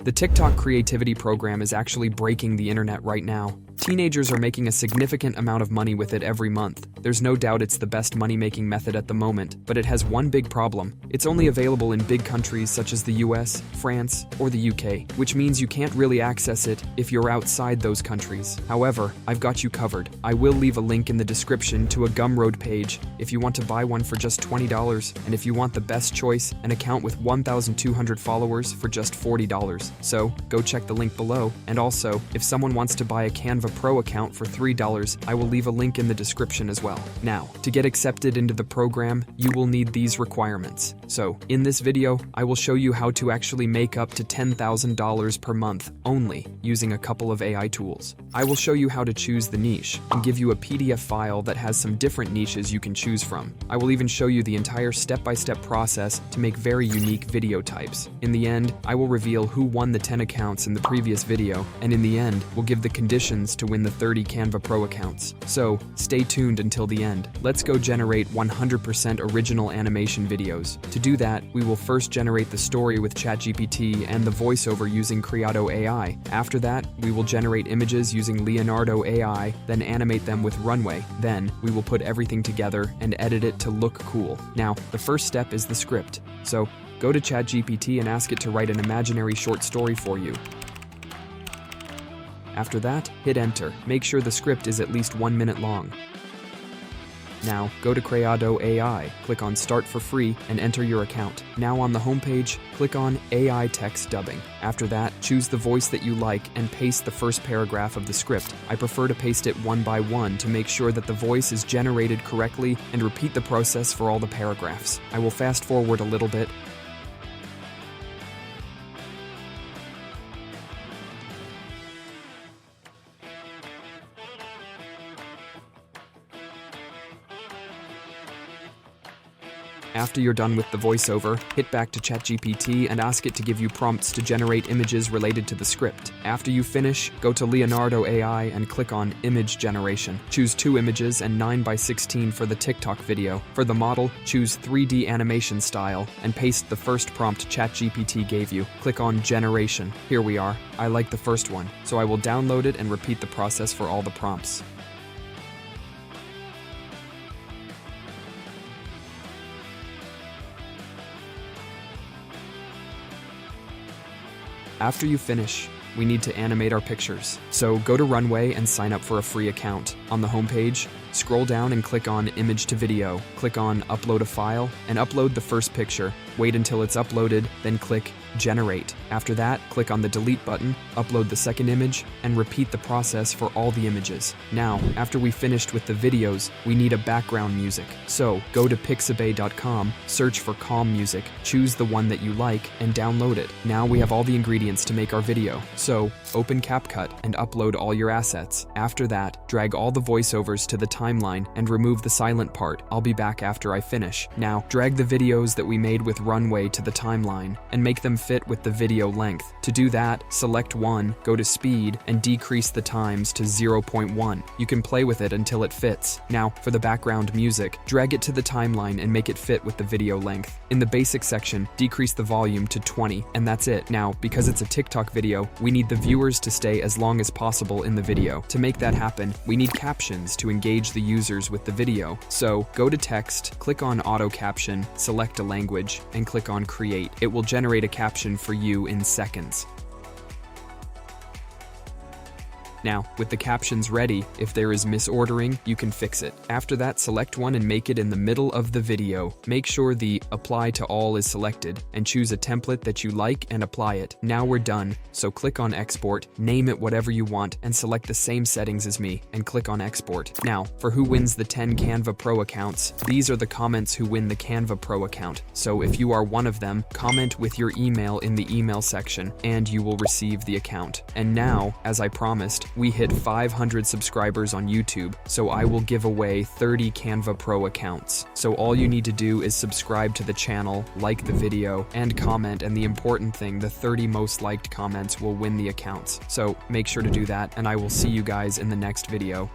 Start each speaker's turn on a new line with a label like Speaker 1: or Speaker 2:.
Speaker 1: The TikTok creativity program is actually breaking the internet right now. Teenagers are making a significant amount of money with it every month. There's no doubt it's the best money-making method at the moment, but it has one big problem. It's only available in big countries such as the US, France, or the UK, which means you can't really access it if you're outside those countries. However, I've got you covered. I will leave a link in the description to a Gumroad page if you want to buy one for just $20, and if you want the best choice, an account with 1,200 followers for just $40. So, go check the link below, and also, if someone wants to buy a Canva Pro account for $3, I will leave a link in the description as well. Now, to get accepted into the program, you will need these requirements. So, in this video, I will show you how to actually make up to $10,000 per month only using a couple of AI tools. I will show you how to choose the niche and give you a PDF file that has some different niches you can choose from. I will even show you the entire step-by-step process to make very unique video types. In the end, I will reveal who won the 10 accounts in the previous video, and in the end, we'll give the conditions to win the 30 Canva Pro accounts. So, stay tuned until the end. Let's go generate 100% original animation videos. To do that, we will first generate the story with ChatGPT and the voiceover using Creado AI. After that, we will generate images using Leonardo AI, then animate them with Runway. Then, we will put everything together and edit it to look cool. Now, the first step is the script. So, go to ChatGPT and ask it to write an imaginary short story for you. After that, hit enter. Make sure the script is at least 1 minute long. Now, go to Creado AI, click on Start for free, and enter your account. Now on the homepage, click on AI Text Dubbing. After that, choose the voice that you like and paste the first paragraph of the script. I prefer to paste it one by one to make sure that the voice is generated correctly, and repeat the process for all the paragraphs. I will fast forward a little bit. After you're done with the voiceover, hit back to ChatGPT and ask it to give you prompts to generate images related to the script. After you finish, go to Leonardo AI and click on Image Generation. Choose 2 images and 9:16 for the TikTok video. For the model, choose 3D animation style and paste the first prompt ChatGPT gave you. Click on Generation. Here we are. I like the first one, so I will download it and repeat the process for all the prompts. After you finish, we need to animate our pictures. So go to Runway and sign up for a free account. On the homepage, scroll down and click on Image to Video. Click on Upload a File and upload the first picture. Wait until it's uploaded, then click Generate. After that, click on the Delete button, upload the second image, and repeat the process for all the images. Now, after we finished with the videos, we need a background music. So, go to pixabay.com, search for calm music, choose the one that you like, and download it. Now we have all the ingredients to make our video. So, open CapCut and upload all your assets. After that, drag all the voiceovers to the timeline and remove the silent part. I'll be back after I finish. Now, drag the videos that we made with Runway to the timeline and make them fit with the video length. To do that, select one, go to speed, and decrease the times to 0.1. You can play with it until it fits. Now, for the background music, drag it to the timeline and make it fit with the video length. In the basic section, decrease the volume to 20, and that's it. Now, because it's a TikTok video, we need the viewers to stay as long as possible in the video. To make that happen, we need captions to engage the users with the video. So, go to Text, click on Auto Caption, select a language, and click on Create. It will generate a caption for you in seconds. Now, with the captions ready, if there is misordering, you can fix it. After that, select one and make it in the middle of the video. Make sure the Apply to All is selected, and choose a template that you like and apply it. Now we're done, so click on Export, name it whatever you want, and select the same settings as me, and click on Export. Now, for who wins the 10 Canva Pro accounts, these are the comments who win the Canva Pro account. So if you are one of them, comment with your email in the email section, and you will receive the account. And now, as I promised, we hit 500 subscribers on YouTube, so I will give away 30 Canva Pro accounts. So all you need to do is subscribe to the channel, like the video, and comment, and the important thing, the 30 most liked comments will win the accounts. So make sure to do that, and I will see you guys in the next video.